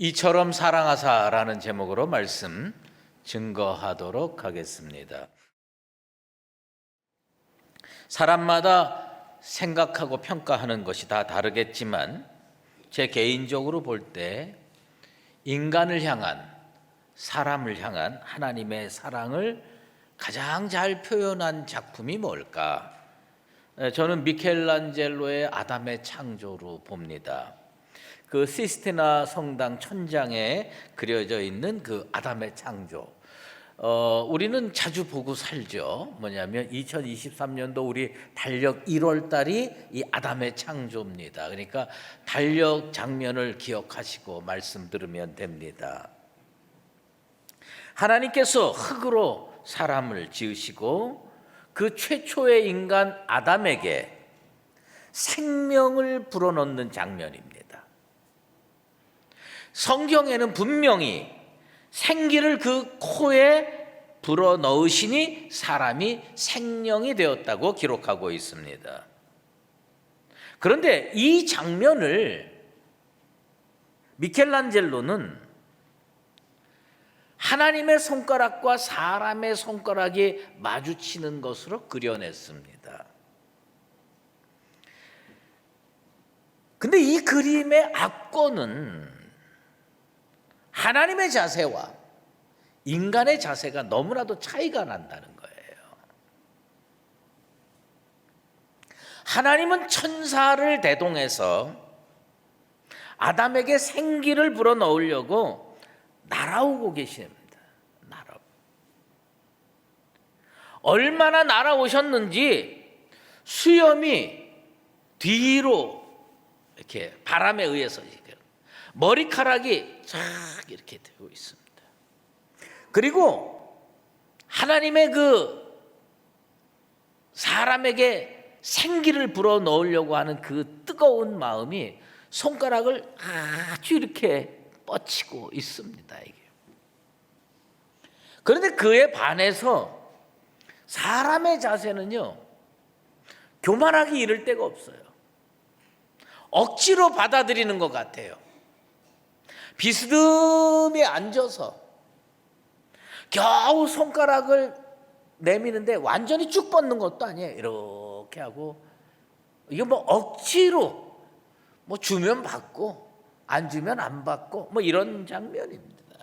이처럼 사랑하사라는 제목으로 말씀 증거하도록 하겠습니다. 사람마다 생각하고 평가하는 것이 다 다르겠지만 제 개인적으로 볼 때 인간을 향한, 사람을 향한 하나님의 사랑을 가장 잘 표현한 작품이 뭘까? 저는 미켈란젤로의 아담의 창조로 봅니다. 그 시스티나 성당 천장에 그려져 있는 그 아담의 창조, 우리는 자주 보고 살죠. 뭐냐면 2023년도 우리 달력 1월 달이 이 아담의 창조입니다. 그러니까 달력 장면을 기억하시고 말씀 들으면 됩니다. 하나님께서 흙으로 사람을 지으시고 그 최초의 인간 아담에게 생명을 불어넣는 장면입니다. 성경에는 분명히 생기를 그 코에 불어넣으시니 사람이 생명이 되었다고 기록하고 있습니다. 그런데 이 장면을 미켈란젤로는 하나님의 손가락과 사람의 손가락이 마주치는 것으로 그려냈습니다. 근데 이 그림의 압권은 하나님의 자세와 인간의 자세가 너무나도 차이가 난다는 거예요. 하나님은 천사를 대동해서 아담에게 생기를 불어넣으려고 날아오고 계십니다. 얼마나 날아오셨는지 수염이 뒤로 이렇게 바람에 의해서 머리카락이 쫙 이렇게 되고 있습니다. 그리고 하나님의 그 사람에게 생기를 불어넣으려고 하는 그 뜨거운 마음이 손가락을 아주 이렇게 뻗치고 있습니다. 이게. 그런데 그에 반해서 사람의 자세는요, 교만하기 이를 데가 없어요. 억지로 받아들이는 것 같아요. 비스듬히 앉아서 겨우 손가락을 내미는데 완전히 쭉 뻗는 것도 아니에요. 이렇게 하고, 이게 뭐 억지로 뭐 주면 받고 안 주면 안 받고 뭐 이런 장면입니다.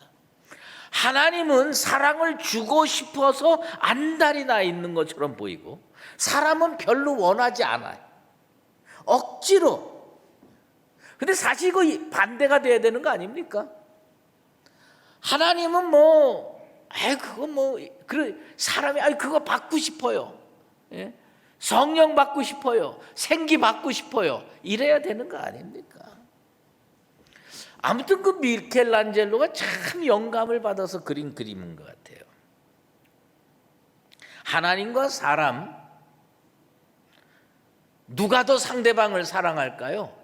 하나님은 사랑을 주고 싶어서 안달이 나 있는 것처럼 보이고, 사람은 별로 원하지 않아요. 억지로. 근데 사실 이거 반대가 돼야 되는 거 아닙니까? 하나님은 사람이 그거 받고 싶어요. 예? 성령 받고 싶어요. 생기 받고 싶어요. 이래야 되는 거 아닙니까? 아무튼 그 미켈란젤로가 참 영감을 받아서 그린 그림인 것 같아요. 하나님과 사람, 누가 더 상대방을 사랑할까요?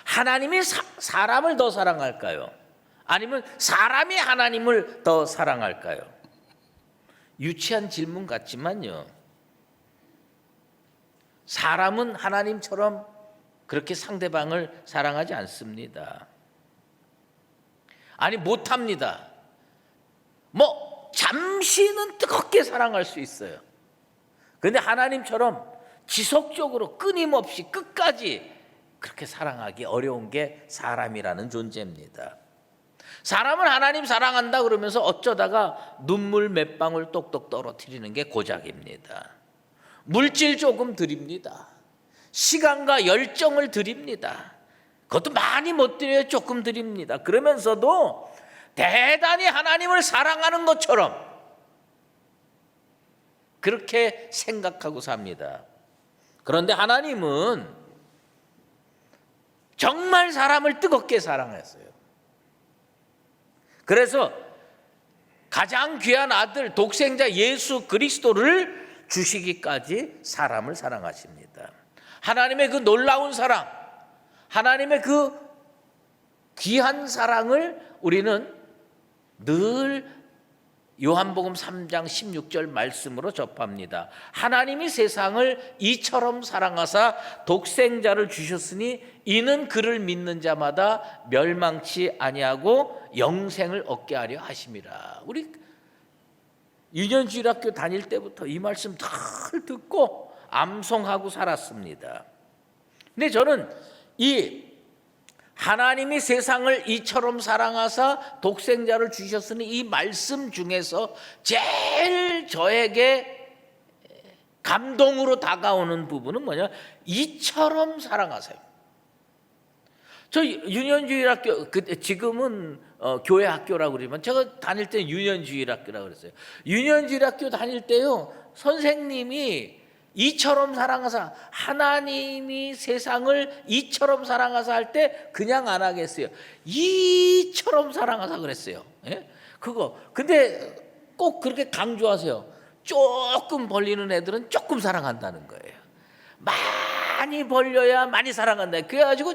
하나님이 사람을 더 사랑할까요? 아니면 사람이 하나님을 더 사랑할까요? 유치한 질문 같지만요, 사람은 하나님처럼 그렇게 상대방을 사랑하지 않습니다. 아니, 못합니다. 잠시는 뜨겁게 사랑할 수 있어요. 그런데 하나님처럼 지속적으로 끊임없이 끝까지 그렇게 사랑하기 어려운 게 사람이라는 존재입니다. 사람은 하나님 사랑한다 그러면서 어쩌다가 눈물 몇 방울 똑똑 떨어뜨리는 게 고작입니다. 물질 조금 드립니다. 시간과 열정을 드립니다. 그것도 많이 못 드려요. 조금 드립니다. 그러면서도 대단히 하나님을 사랑하는 것처럼 그렇게 생각하고 삽니다. 그런데 하나님은 정말 사람을 뜨겁게 사랑했어요. 그래서 가장 귀한 아들, 독생자 예수 그리스도를 주시기까지 사람을 사랑하십니다. 하나님의 그 놀라운 사랑, 하나님의 그 귀한 사랑을 우리는 늘 요한복음 3장 16절 말씀으로 접합니다. 하나님이 세상을 이처럼 사랑하사 독생자를 주셨으니 이는 그를 믿는 자마다 멸망치 아니하고 영생을 얻게 하려 하심이라. 우리 유년주일학교 다닐 때부터 이 말씀 잘 듣고 암송하고 살았습니다. 근데 저는 이 하나님이 세상을 이처럼 사랑하사 독생자를 주셨으니 이 말씀 중에서 제일 저에게 감동으로 다가오는 부분은 뭐냐? 이처럼 사랑하세요. 저 유년주일학교, 지금은 교회 학교라고 그러지만 제가 다닐 때는 유년주일학교라고 그랬어요. 유년주일학교 다닐 때요, 선생님이 이처럼 사랑하사, 하나님이 세상을 이처럼 사랑하사 할 때 그냥 안 하겠어요. 이처럼 사랑하사 그랬어요. 예? 그거. 근데 꼭 그렇게 강조하세요. 조금 벌리는 애들은 조금 사랑한다는 거예요. 많이 벌려야 많이 사랑한다. 그래가지고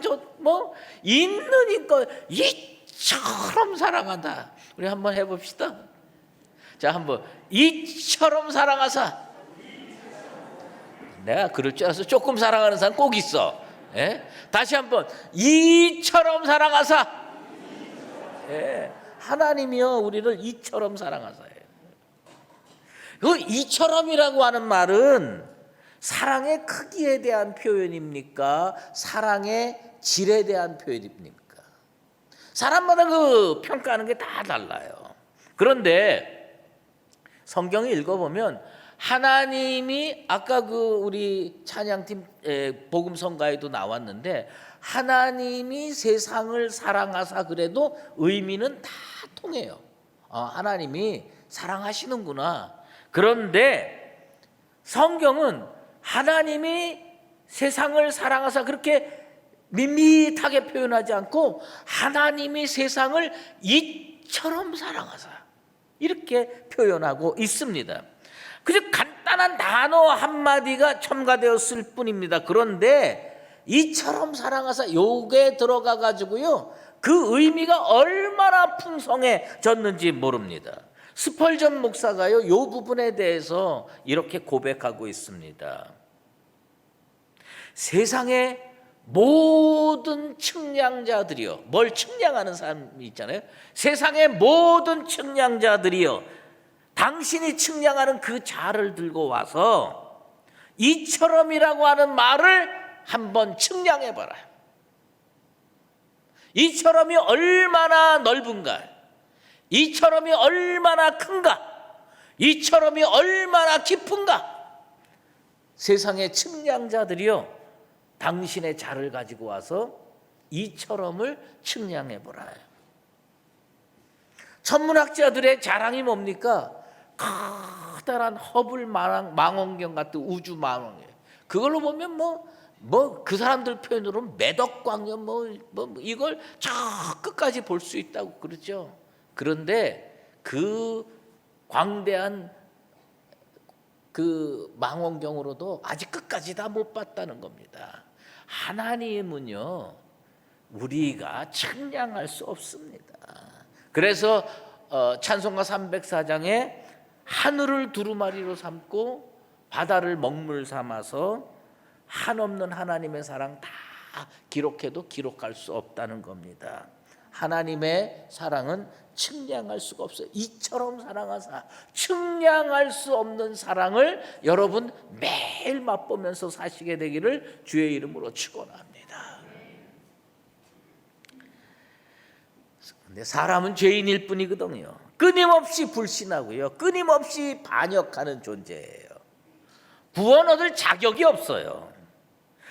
있는 힘껏 이처럼 사랑한다. 우리 한번 해봅시다. 자, 한번 이처럼 사랑하사. 내가 그럴 줄 알아서 조금 사랑하는 사람 꼭 있어. 예? 다시 한번 이처럼 사랑하사. 예. 하나님이요 우리를 이처럼 사랑하사예요. 그 이처럼이라고 하는 말은 사랑의 크기에 대한 표현입니까? 사랑의 질에 대한 표현입니까? 사람마다 그 평가하는 게 다 달라요. 그런데 성경을 읽어보면 하나님이 아까 우리 찬양팀 복음성가에도 나왔는데 하나님이 세상을 사랑하사 그래도 의미는 다 통해요. 하나님이 사랑하시는구나. 그런데 성경은 하나님이 세상을 사랑하사 그렇게 밋밋하게 표현하지 않고 하나님이 세상을 이처럼 사랑하사 이렇게 표현하고 있습니다. 그저 간단한 단어 한마디가 첨가되었을 뿐입니다. 그런데 이처럼 사랑하사 요게 들어가 가지고요 그 의미가 얼마나 풍성해졌는지 모릅니다. 스펄전 목사가요 요 부분에 대해서 이렇게 고백하고 있습니다. 세상의 모든 측량자들이요, 뭘 측량하는 사람이 있잖아요. 세상의 모든 측량자들이요 당신이 측량하는 그 자를 들고 와서 이처럼이라고 하는 말을 한번 측량해 봐라요. 이처럼이 얼마나 넓은가, 이처럼이 얼마나 큰가, 이처럼이 얼마나 깊은가. 세상의 측량자들이요 당신의 자를 가지고 와서 이처럼을 측량해 보라요. 천문학자들의 자랑이 뭡니까? 커다란 허블 망원경 같은 우주 망원경. 그걸로 보면 그 사람들 표현으로 매덕 광년 이걸 저 끝까지 볼 수 있다고 그러죠. 그런데 그 광대한 그 망원경으로도 아직 끝까지 다 못 봤다는 겁니다. 하나님은요 우리가 측량할 수 없습니다. 그래서 찬송가 304장에 하늘을 두루마리로 삼고 바다를 먹물 삼아서 한없는 하나님의 사랑 다 기록해도 기록할 수 없다는 겁니다. 하나님의 사랑은 측량할 수가 없어요. 이처럼 사랑하사 측량할 수 없는 사랑을 여러분 매일 맛보면서 사시게 되기를 주의 이름으로 축원합니다. 근데 사람은 죄인일 뿐이거든요. 끊임없이 불신하고요, 끊임없이 반역하는 존재예요. 구원 얻을 자격이 없어요.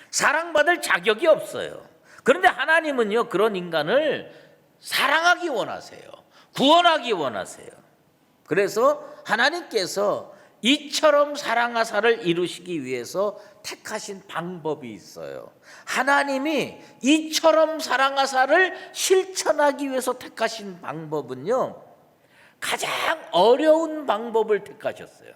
사랑받을 자격이 없어요. 그런데 하나님은요 그런 인간을 사랑하기 원하세요. 구원하기 원하세요. 그래서 하나님께서 이처럼 사랑하사를 이루시기 위해서 택하신 방법이 있어요. 하나님이 이처럼 사랑하사를 실천하기 위해서 택하신 방법은요 가장 어려운 방법을 택하셨어요.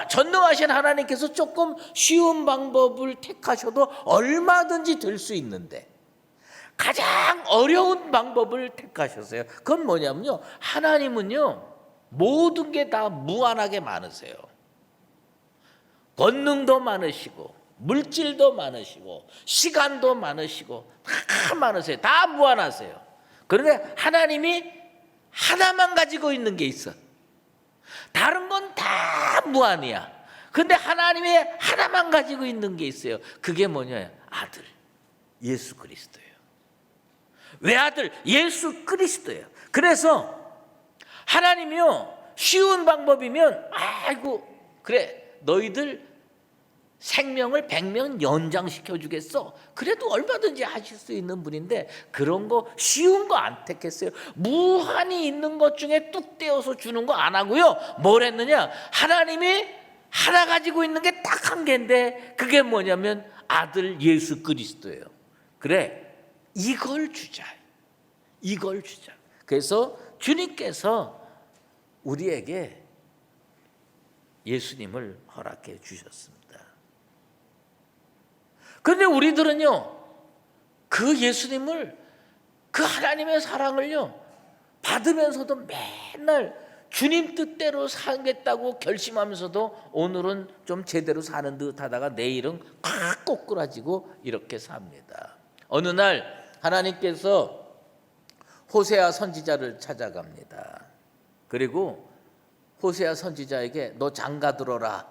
전능하신 하나님께서 조금 쉬운 방법을 택하셔도 얼마든지 될 수 있는데 가장 어려운 방법을 택하셨어요. 그건 뭐냐면요, 하나님은요 모든 게 다 무한하게 많으세요. 권능도 많으시고 물질도 많으시고 시간도 많으시고 다 많으세요. 다 무한하세요. 그런데 하나님이 하나만 가지고 있는 게 있어. 다른 건 다 무한이야. 근데 하나님이 하나만 가지고 있는 게 있어요. 그게 뭐냐? 아들 예수 그리스도예요. 외아들 예수 그리스도예요. 그래서 하나님이요, 쉬운 방법이면 아이고 그래 너희들 생명을 100년 연장시켜 주겠어. 그래도 얼마든지 하실 수 있는 분인데 그런 거 쉬운 거 안 택했어요. 무한히 있는 것 중에 뚝 떼어서 주는 거 안 하고요. 뭘 했느냐? 하나님이 하나 가지고 있는 게 딱 한 개인데 그게 뭐냐면 아들 예수 그리스도예요. 그래 이걸 주자. 이걸 주자. 그래서 주님께서 우리에게 예수님을 허락해 주셨습니다. 그런데 우리들은요, 그 예수님을, 그 하나님의 사랑을요, 받으면서도 맨날 주님 뜻대로 살겠다고 결심하면서도 오늘은 좀 제대로 사는 듯 하다가 내일은 꽉 꼬꾸라지고 이렇게 삽니다. 어느 날 하나님께서 호세아 선지자를 찾아갑니다. 그리고 호세아 선지자에게 너 장가들어라.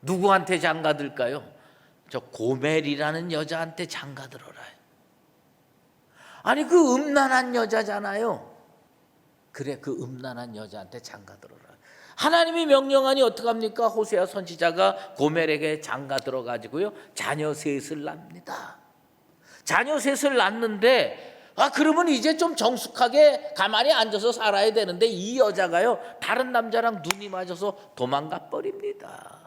누구한테 장가들까요? 저 고멜이라는 여자한테 장가들어라. 아니 그 음란한 여자잖아요. 그래 그 음란한 여자한테 장가들어라. 하나님이 명령하니 어떡합니까? 호세아 선지자가 고멜에게 장가들어 가지고요 자녀 셋을 낳습니다. 자녀 셋을 낳는데 그러면 이제 좀 정숙하게 가만히 앉아서 살아야 되는데 이 여자가요 다른 남자랑 눈이 맞아서 도망가 버립니다.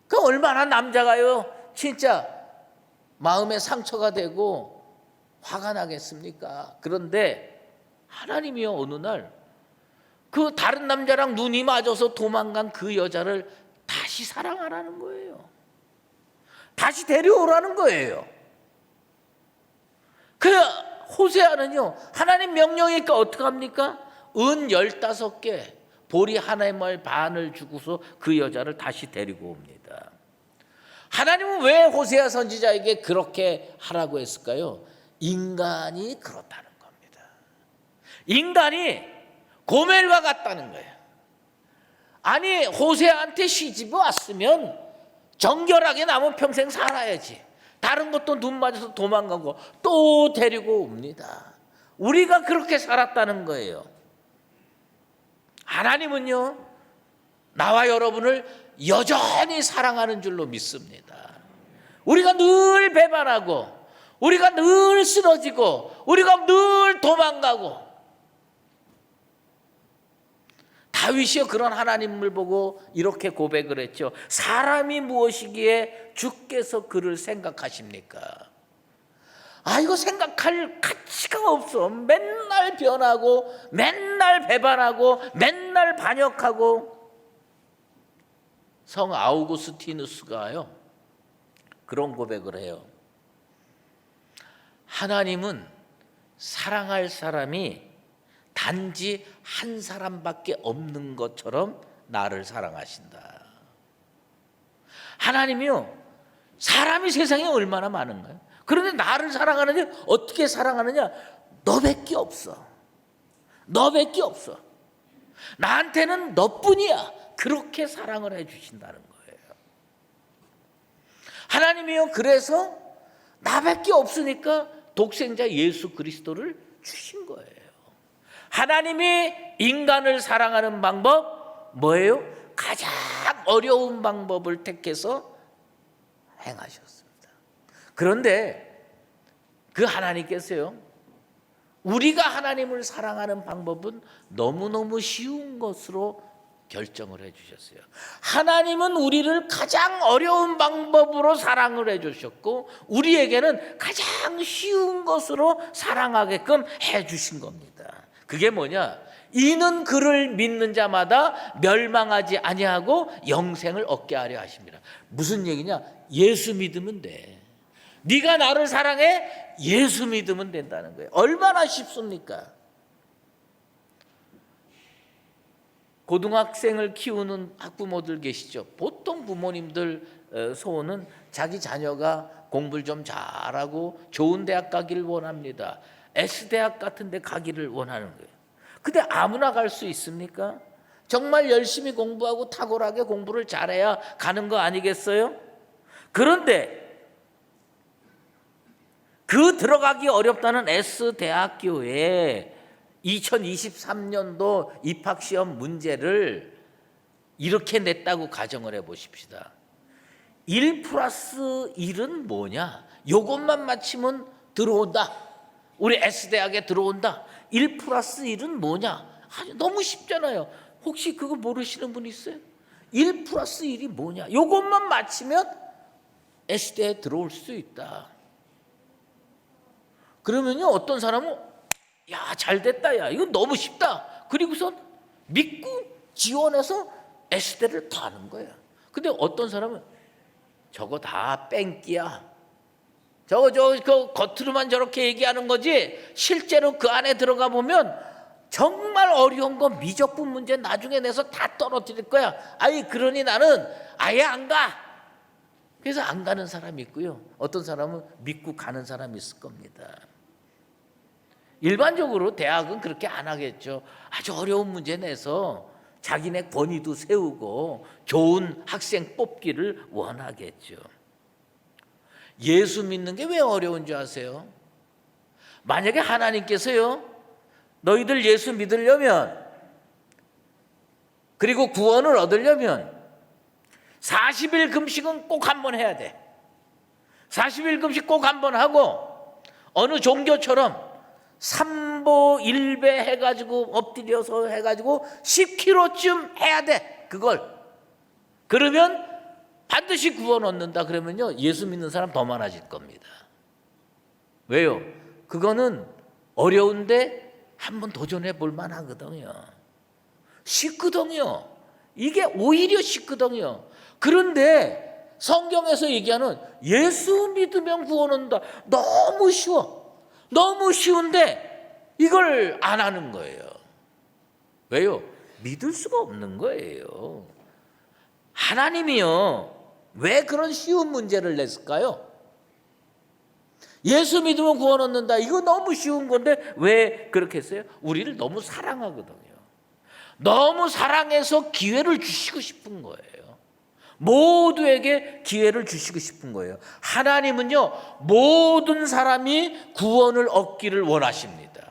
그 얼마나 남자가요 진짜 마음에 상처가 되고 화가 나겠습니까? 그런데 하나님이요 어느 날 그 다른 남자랑 눈이 맞아서 도망간 그 여자를 다시 사랑하라는 거예요. 다시 데려오라는 거예요. 그 호세아는요 하나님 명령이니까 어떡합니까? 은 15개 보리 하나의 말 반을 주고서 그 여자를 다시 데리고 옵니다. 하나님은 왜 호세아 선지자에게 그렇게 하라고 했을까요? 인간이 그렇다는 겁니다. 인간이 고멜과 같다는 거예요. 아니 호세아한테 시집이 왔으면 정결하게 남은 평생 살아야지. 다른 것도 눈 맞아서 도망가고 또 데리고 옵니다. 우리가 그렇게 살았다는 거예요. 하나님은요 나와 여러분을 여전히 사랑하는 줄로 믿습니다. 우리가 늘 배반하고 우리가 늘 쓰러지고 우리가 늘 도망가고 다윗이요 그런 하나님을 보고 이렇게 고백을 했죠. 사람이 무엇이기에 주께서 그를 생각하십니까? 이거 생각할 가치가 없어. 맨날 변하고 맨날 배반하고 맨날 반역하고. 성 아우구스티누스가요 그런 고백을 해요. 하나님은 사랑할 사람이 단지 한 사람밖에 없는 것처럼 나를 사랑하신다. 하나님이요 사람이 세상에 얼마나 많은가요? 그런데 나를 사랑하느냐? 어떻게 사랑하느냐? 너밖에 없어. 너밖에 없어. 나한테는 너뿐이야. 그렇게 사랑을 해주신다는 거예요. 하나님이요 그래서 나밖에 없으니까 독생자 예수 그리스도를 주신 거예요. 하나님이 인간을 사랑하는 방법 뭐예요? 가장 어려운 방법을 택해서 행하셨습니다. 그런데 그 하나님께서요 우리가 하나님을 사랑하는 방법은 너무너무 쉬운 것으로 결정을 해주셨어요. 하나님은 우리를 가장 어려운 방법으로 사랑을 해주셨고 우리에게는 가장 쉬운 것으로 사랑하게끔 해주신 겁니다. 그게 뭐냐? 이는 그를 믿는 자마다 멸망하지 아니하고 영생을 얻게 하려 하십니다. 무슨 얘기냐? 예수 믿으면 돼. 네가 나를 사랑해? 예수 믿으면 된다는 거예요. 얼마나 쉽습니까? 고등학생을 키우는 학부모들 계시죠. 보통 부모님들 소원은 자기 자녀가 공부를 좀 잘하고 좋은 대학 가기를 원합니다. S대학 같은 데 가기를 원하는 거예요. 근데 아무나 갈 수 있습니까? 정말 열심히 공부하고 탁월하게 공부를 잘해야 가는 거 아니겠어요? 그런데 그 들어가기 어렵다는 S대학교에 2023년도 입학시험 문제를 이렇게 냈다고 가정을 해보십시다. 1 플러스 1은 뭐냐? 요것만 맞히면 들어온다. 우리 S대학에 들어온다. 1 플러스 1은 뭐냐? 너무 쉽잖아요. 혹시 그거 모르시는 분 있어요? 1 플러스 1이 뭐냐? 요것만 맞히면 S대에 들어올 수 있다. 그러면요, 어떤 사람은 야, 잘 됐다, 야, 이거 너무 쉽다. 그리고선 믿고 지원해서 S대를 가는 거예요. 근데 어떤 사람은 저거 다 뺑기야. 저거 그 겉으로만 저렇게 얘기하는 거지 실제로 그 안에 들어가 보면 정말 어려운 거 미적분 문제 나중에 내서 다 떨어뜨릴 거야. 아이, 그러니 나는 아예 안 가. 그래서 안 가는 사람이 있고요. 어떤 사람은 믿고 가는 사람이 있을 겁니다. 일반적으로 대학은 그렇게 안 하겠죠. 아주 어려운 문제 내서 자기네 권위도 세우고 좋은 학생 뽑기를 원하겠죠. 예수 믿는 게 왜 어려운 줄 아세요? 만약에 하나님께서요, 너희들 예수 믿으려면, 그리고 구원을 얻으려면 40일 금식은 꼭 한 번 해야 돼. 40일 금식 꼭 한 번 하고 어느 종교처럼 삼보 일배 해가지고 엎드려서 해가지고 10km쯤 해야 돼. 그걸. 그러면 반드시 구원 얻는다. 그러면요, 예수 믿는 사람 더 많아질 겁니다. 왜요? 그거는 어려운데 한번 도전해 볼 만하거든요. 쉽거든요. 이게 오히려 쉽거든요. 그런데 성경에서 얘기하는 예수 믿으면 구원 얻는다. 너무 쉬워. 너무 쉬운데 이걸 안 하는 거예요. 왜요? 믿을 수가 없는 거예요. 하나님이요, 왜 그런 쉬운 문제를 냈을까요? 예수 믿으면 구원 얻는다. 이거 너무 쉬운 건데 왜 그렇게 했어요? 우리를 너무 사랑하거든요. 너무 사랑해서 기회를 주시고 싶은 거예요. 모두에게 기회를 주시고 싶은 거예요. 하나님은요, 모든 사람이 구원을 얻기를 원하십니다.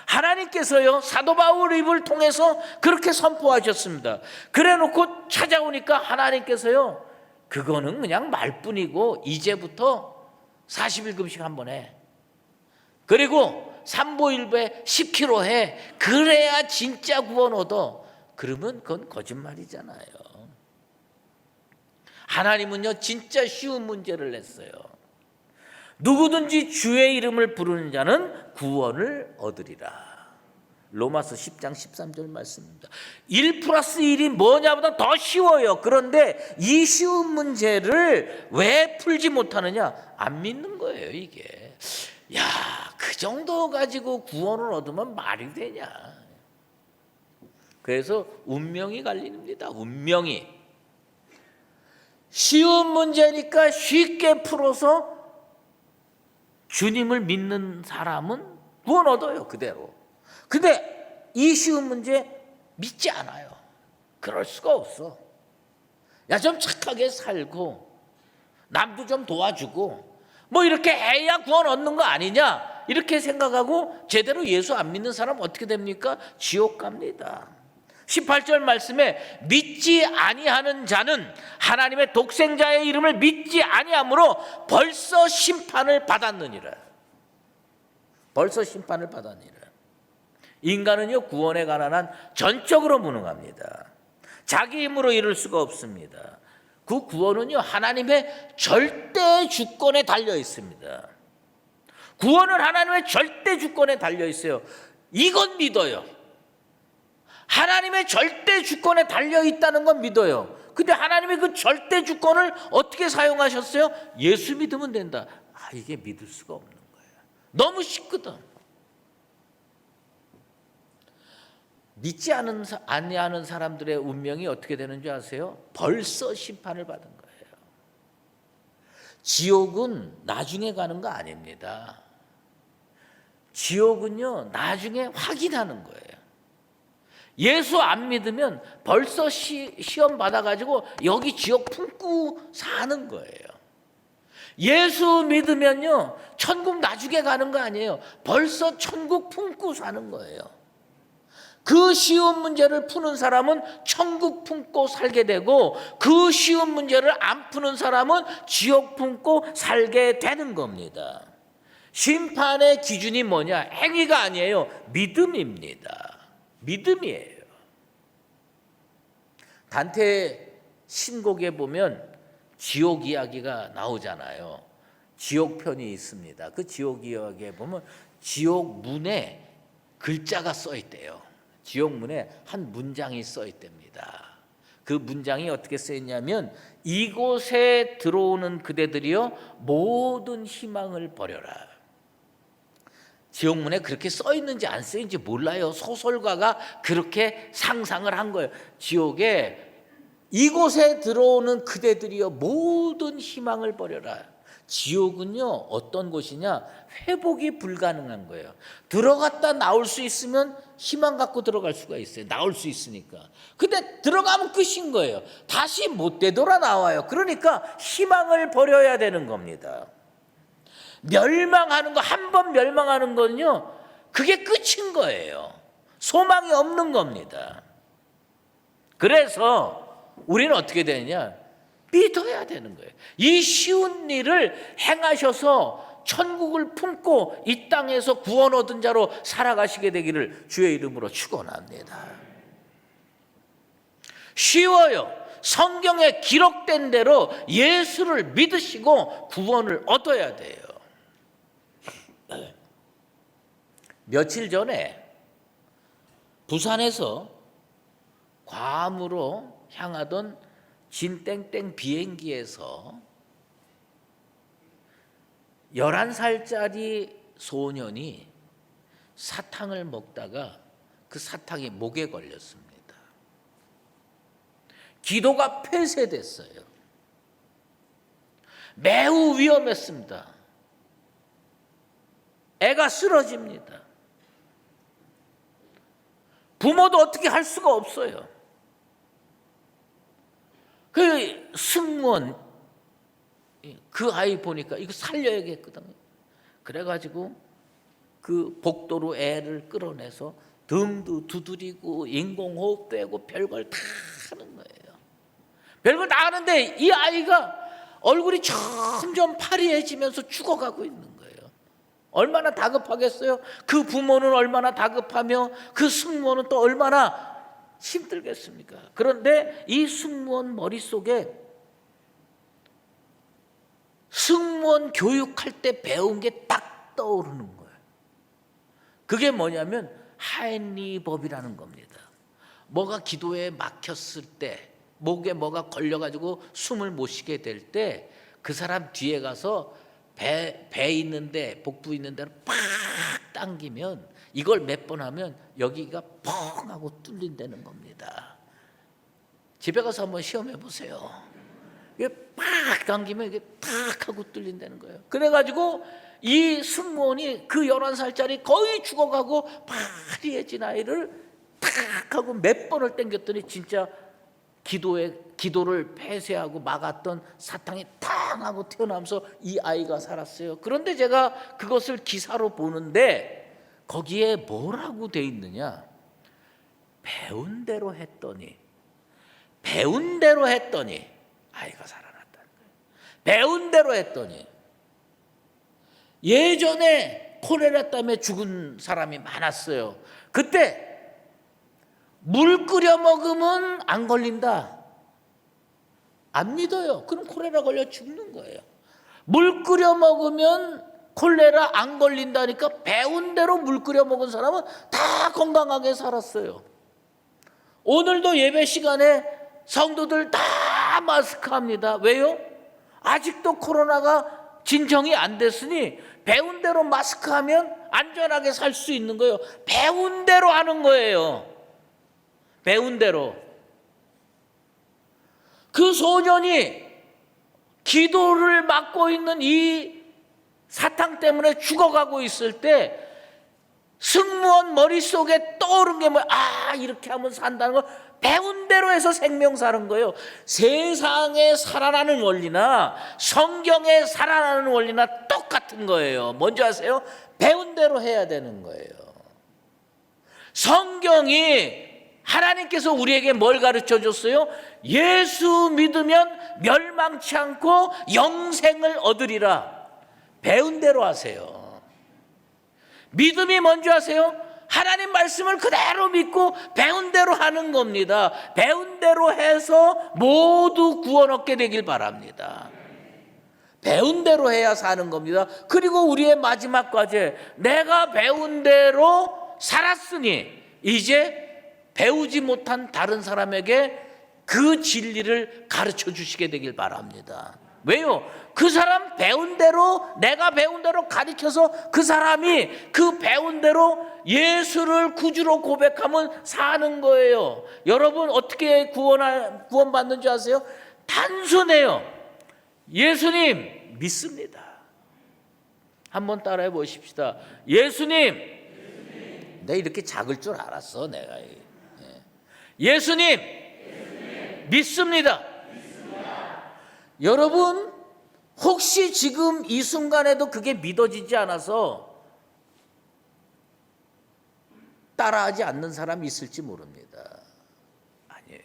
하나님께서요, 사도 바울 입을 통해서 그렇게 선포하셨습니다. 그래 놓고 찾아오니까 하나님께서요, 그거는 그냥 말뿐이고 이제부터 40일 금식 한번 해. 그리고 삼보일배 10km 해. 그래야 진짜 구원 얻어. 그러면 그건 거짓말이잖아요. 하나님은요, 진짜 쉬운 문제를 냈어요. 누구든지 주의 이름을 부르는 자는 구원을 얻으리라. 로마서 10장 13절 말씀입니다. 1 플러스 1이 뭐냐보다 더 쉬워요. 그런데 이 쉬운 문제를 왜 풀지 못하느냐? 안 믿는 거예요, 이게. 야, 그 정도 가지고 구원을 얻으면 말이 되냐? 그래서 운명이 갈립니다. 운명이. 쉬운 문제니까 쉽게 풀어서 주님을 믿는 사람은 구원 얻어요, 그대로. 근데 이 쉬운 문제 믿지 않아요. 그럴 수가 없어. 야, 좀 착하게 살고 남도 좀 도와주고 뭐 이렇게 해야 구원 얻는 거 아니냐, 이렇게 생각하고 제대로 예수 안 믿는 사람 어떻게 됩니까? 지옥 갑니다. 18절 말씀에 믿지 아니하는 자는 하나님의 독생자의 이름을 믿지 아니함으로 벌써 심판을 받았느니라. 벌써 심판을 받았느니라. 인간은요, 구원에 관한 한 전적으로 무능합니다. 자기 힘으로 이룰 수가 없습니다. 그 구원은요, 하나님의 절대 주권에 달려 있습니다. 구원은 하나님의 절대 주권에 달려 있어요. 이건 믿어요. 하나님의 절대 주권에 달려 있다는 건 믿어요. 근데 하나님의 그 절대 주권을 어떻게 사용하셨어요? 예수 믿으면 된다. 아, 이게 믿을 수가 없는 거예요. 너무 쉽거든. 아니하는 사람들의 운명이 어떻게 되는 줄 아세요? 벌써 심판을 받은 거예요. 지옥은 나중에 가는 거 아닙니다. 지옥은요, 나중에 확인하는 거예요. 예수 안 믿으면 벌써 시험 받아가지고 여기 지옥 품고 사는 거예요. 예수 믿으면요, 천국 나중에 가는 거 아니에요. 벌써 천국 품고 사는 거예요. 그 쉬운 문제를 푸는 사람은 천국 품고 살게 되고, 그 쉬운 문제를 안 푸는 사람은 지옥 품고 살게 되는 겁니다. 심판의 기준이 뭐냐? 행위가 아니에요. 믿음입니다. 믿음이에요. 단테 신곡에 보면 지옥 이야기가 나오잖아요. 지옥 편이 있습니다. 그 지옥 이야기에 보면 지옥 문에 글자가 써 있대요. 지옥 문에 한 문장이 써 있답니다. 그 문장이 어떻게 써 있냐면, 이곳에 들어오는 그대들이여 모든 희망을 버려라. 지옥문에 그렇게 써 있는지 안 써 있는지 몰라요. 소설가가 그렇게 상상을 한 거예요. 지옥에 이곳에 들어오는 그대들이여 모든 희망을 버려라. 지옥은요, 어떤 곳이냐? 회복이 불가능한 거예요. 들어갔다 나올 수 있으면 희망 갖고 들어갈 수가 있어요. 나올 수 있으니까. 근데 들어가면 끝인 거예요. 다시 못 되돌아 나와요. 그러니까 희망을 버려야 되는 겁니다. 멸망하는 거, 한 번 멸망하는 건요, 그게 끝인 거예요. 소망이 없는 겁니다. 그래서 우리는 어떻게 되느냐? 믿어야 되는 거예요. 이 쉬운 일을 행하셔서 천국을 품고 이 땅에서 구원 얻은 자로 살아가시게 되기를 주의 이름으로 축원합니다. 쉬워요. 성경에 기록된 대로 예수를 믿으시고 구원을 얻어야 돼요. 며칠 전에 부산에서 괌으로 향하던 진땡땡 비행기에서 11살짜리 소년이 사탕을 먹다가 그 사탕이 목에 걸렸습니다. 기도가 폐쇄됐어요. 매우 위험했습니다. 애가 쓰러집니다. 부모도 어떻게 할 수가 없어요. 그 승무원, 그 아이 보니까 이거 살려야겠거든요. 그래가지고 그 복도로 애를 끌어내서 등도 두드리고 인공호흡도 하고 별걸 다 하는 거예요. 별걸 다 하는데 이 아이가 얼굴이 점점 파리해지면서 죽어가고 있는 거예요. 얼마나 다급하겠어요? 그 부모는 얼마나 다급하며 그 승무원은 또 얼마나 힘들겠습니까? 그런데 이 승무원 머릿속에 승무원 교육할 때 배운 게 딱 떠오르는 거예요. 그게 뭐냐면 하엔리법이라는 겁니다. 뭐가 기도에 막혔을 때, 목에 뭐가 걸려가지고 숨을 못 쉬게 될 때 그 사람 뒤에 가서 배 있는데, 복부 있는 데를 팍 당기면, 이걸 몇 번 하면 여기가 펑 하고 뚫린다는 겁니다. 집에 가서 한번 시험해 보세요. 이게 팍 당기면 이게 탁 하고 뚫린다는 거예요. 그래가지고 이 승무원이 그 11살짜리 거의 죽어가고 파리해진 아이를 탁 하고 몇 번을 당겼더니 진짜 기도를 폐쇄하고 막았던 사탕이 탕 하고 튀어나오면서 이 아이가 살았어요. 그런데 제가 그것을 기사로 보는데 거기에 뭐라고 돼 있느냐? 배운 대로 했더니 아이가 살아났다는 거예요. 배운 대로 했더니. 예전에 콜레라 때문에 죽은 사람이 많았어요. 그때 물 끓여 먹으면 안 걸린다. 안 믿어요. 그럼 콜레라 걸려 죽는 거예요. 물 끓여 먹으면 콜레라 안 걸린다니까 배운 대로 물 끓여 먹은 사람은 다 건강하게 살았어요. 오늘도 예배 시간에 성도들 다 마스크합니다. 왜요? 아직도 코로나가 진정이 안 됐으니 배운 대로 마스크하면 안전하게 살 수 있는 거예요. 배운 대로 하는 거예요. 배운 대로. 그 소년이 기도를 막고 있는 이 사탕 때문에 죽어가고 있을 때 승무원 머릿속에 떠오른 게 뭐야? 아, 이렇게 하면 산다는 거. 배운 대로 해서 생명 사는 거예요. 세상에 살아나는 원리나 성경에 살아나는 원리나 똑같은 거예요. 뭔지 아세요? 배운 대로 해야 되는 거예요. 성경이 하나님께서 우리에게 뭘 가르쳐 줬어요? 예수 믿으면 멸망치 않고 영생을 얻으리라. 배운 대로 하세요. 믿음이 뭔지 아세요? 하나님 말씀을 그대로 믿고 배운 대로 하는 겁니다. 배운 대로 해서 모두 구원 얻게 되길 바랍니다. 배운 대로 해야 사는 겁니다. 그리고 우리의 마지막 과제, 내가 배운 대로 살았으니 이제 배우지 못한 다른 사람에게 그 진리를 가르쳐 주시게 되길 바랍니다. 왜요? 그 사람 배운 대로, 내가 배운 대로 가르쳐서 그 사람이 그 배운 대로 예수를 구주로 고백하면 사는 거예요. 여러분 어떻게 구원받는 줄 아세요? 단순해요. 예수님 믿습니다. 한번 따라해 보십시다. 예수님, 내가 이렇게 작을 줄 알았어. 내가 예수님, 믿습니다. 여러분 혹시 지금 이 순간에도 그게 믿어지지 않아서 따라하지 않는 사람이 있을지 모릅니다. 아니에요.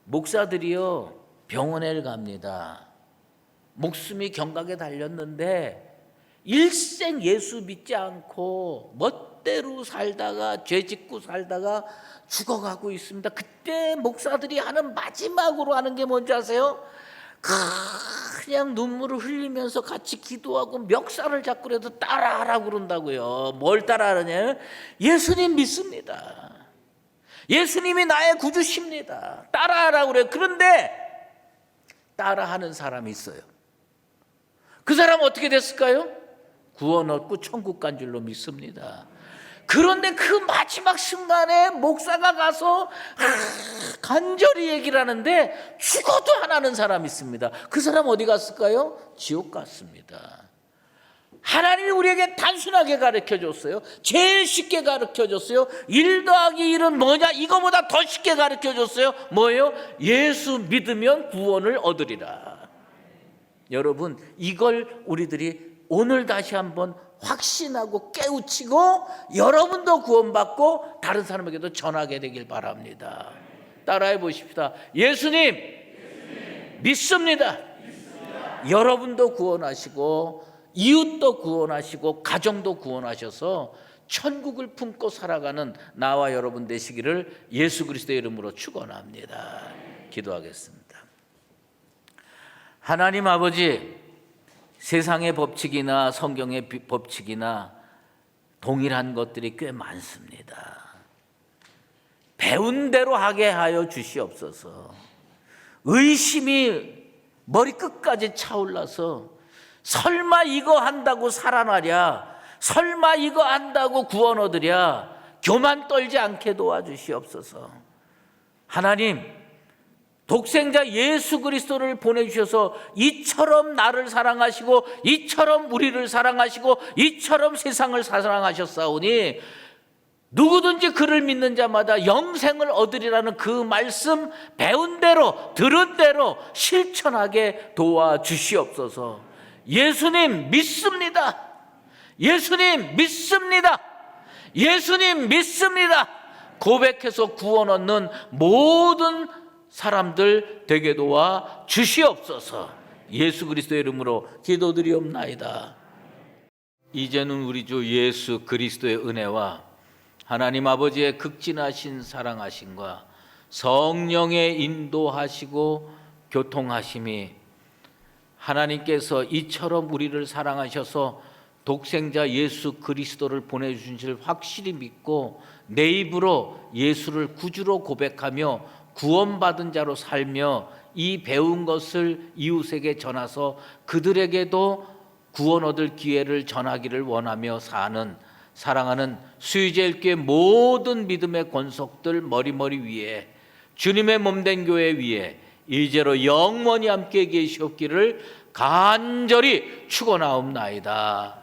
목사들이요 병원에 갑니다. 목숨이 경각에 달렸는데 일생 예수 믿지 않고 멋대로 살다가 죄 짓고 살다가 죽어가고 있습니다. 그때 목사들이 하는 마지막으로 하는 게 뭔지 아세요? 그냥 눈물을 흘리면서 같이 기도하고 멱살을 잡고라도 따라하라고 그런다고요. 뭘 따라하느냐? 예수님 믿습니다. 예수님이 나의 구주십니다. 따라하라고 그래요. 그런데 따라하는 사람이 있어요. 그 사람은 어떻게 됐을까요? 구원 얻고 천국 간 줄로 믿습니다. 그런데 그 마지막 순간에 목사가 가서 간절히 얘기를 하는데 죽어도 안 하는 사람이 있습니다. 그 사람 어디 갔을까요? 지옥 갔습니다. 하나님이 우리에게 단순하게 가르쳐줬어요. 제일 쉽게 가르쳐줬어요. 1 더하기 1은 뭐냐? 이거보다 더 쉽게 가르쳐줬어요. 뭐예요? 예수 믿으면 구원을 얻으리라. 여러분 이걸 우리들이 오늘 다시 한번 확신하고 깨우치고 여러분도 구원받고 다른 사람에게도 전하게 되길 바랍니다. 따라해 보십시다. 예수님, 믿습니다. 여러분도 구원하시고 이웃도 구원하시고 가정도 구원하셔서 천국을 품고 살아가는 나와 여러분 되시기를 예수 그리스도의 이름으로 축원합니다. 기도하겠습니다. 하나님 아버지, 세상의 법칙이나 성경의 법칙이나 동일한 것들이 꽤 많습니다. 배운 대로 하게 하여 주시옵소서. 의심이 머리 끝까지 차올라서 설마 이거 한다고 살아나랴, 설마 이거 한다고 구원 얻으랴, 교만 떨지 않게 도와주시옵소서. 하나님, 독생자 예수 그리스도를 보내주셔서 이처럼 나를 사랑하시고 이처럼 우리를 사랑하시고 이처럼 세상을 사랑하셨사오니 누구든지 그를 믿는 자마다 영생을 얻으리라는 그 말씀 배운 대로 들은 대로 실천하게 도와주시옵소서. 예수님 믿습니다. 예수님 믿습니다. 예수님 믿습니다. 고백해서 구원 얻는 모든 사람들 되게 도와 주시옵소서. 예수 그리스도의 이름으로 기도드리옵나이다. 이제는 우리 주 예수 그리스도의 은혜와 하나님 아버지의 극진하신 사랑하심과 성령의 인도하시고 교통하심이 하나님께서 이처럼 우리를 사랑하셔서 독생자 예수 그리스도를 보내주신 줄 확실히 믿고 내 입으로 예수를 구주로 고백하며 구원받은 자로 살며 이 배운 것을 이웃에게 전하서 그들에게도 구원 얻을 기회를 전하기를 원하며 사는 사랑하는 수의제일교회 모든 믿음의 권속들 머리머리 위에 주님의 몸된 교회 위에 이제로 영원히 함께 계시옵기를 간절히 축원하옵나이다.